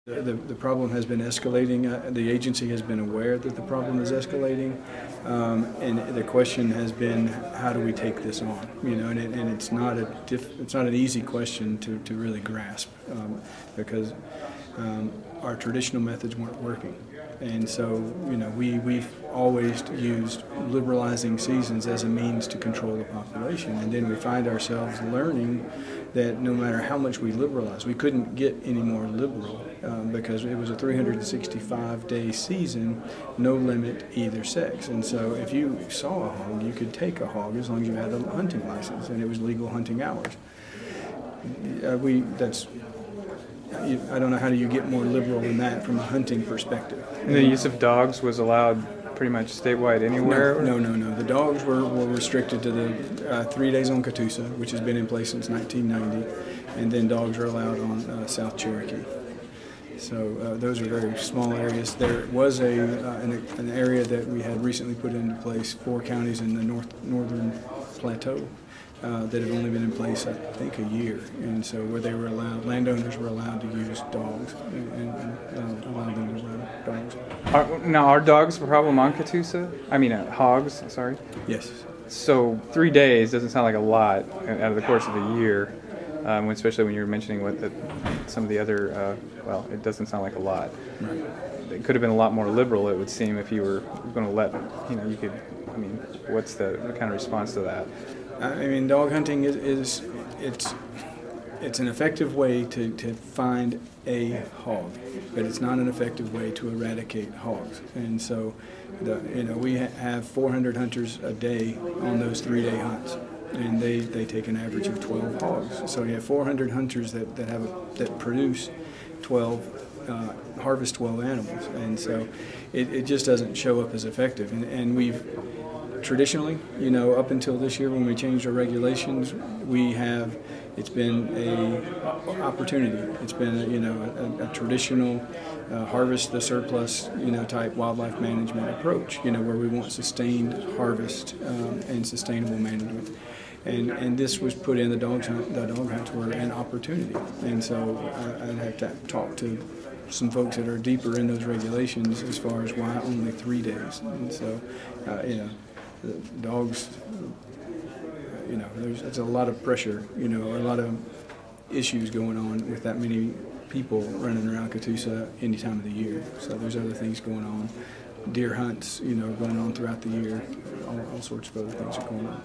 The problem has been escalating. The agency has been aware that the problem is escalating, and the question has been, how do we take this on? You know, and it's not an easy question to really grasp, because our traditional methods weren't working. And so, you know, we've always used liberalizing seasons as a means to control the population. And then we find ourselves learning that no matter how much we liberalize, we couldn't get any more liberal because it was a 365-day season, no limit either sex. And so if you saw a hog, you could take a hog as long as you had a hunting license and it was legal hunting hours. I don't know how do you get more liberal than that from a hunting perspective. And the use of dogs was allowed pretty much statewide anywhere? No. The dogs were restricted to the 3 days on Catoosa, which has been in place since 1990, and then dogs are allowed on South Cherokee. So those are very small areas. There was an area that we had recently put into place, 4 counties in the northern plateau, that have only been in place, I think, a year. And so where they were allowed, landowners were allowed to use dogs and allow them to run dogs. Now, are dogs a problem on Catoosa? I mean, hogs, sorry? Yes. So 3 days doesn't sound like a lot out of the course of a year, especially when you're mentioning some of the other, well, it doesn't sound like a lot. Right. It could have been a lot more liberal, it would seem, if you were going to let, you know, you could, I mean, what's the kind of response to that? I mean, dog hunting it's an effective way to find a hog, but it's not an effective way to eradicate hogs. And so, we have 400 hunters a day on those 3-day hunts, and they take an average of 12 hogs. So you have 400 hunters that produce 12, harvest 12 animals, and so it just doesn't show up as effective. And we've traditionally, you know, up until this year when we changed our regulations, it's been a opportunity. It's been a traditional harvest the surplus, type wildlife management approach, where we want sustained harvest and sustainable management. And this was put in the dog hunts were an opportunity. And so I'd have to talk to some folks that are deeper in those regulations as far as why only 3 days. And so, the dogs, there's a lot of pressure, a lot of issues going on with that many people running around Catoosa any time of the year. So there's other things going on, deer hunts, going on throughout the year, all sorts of other things are going on.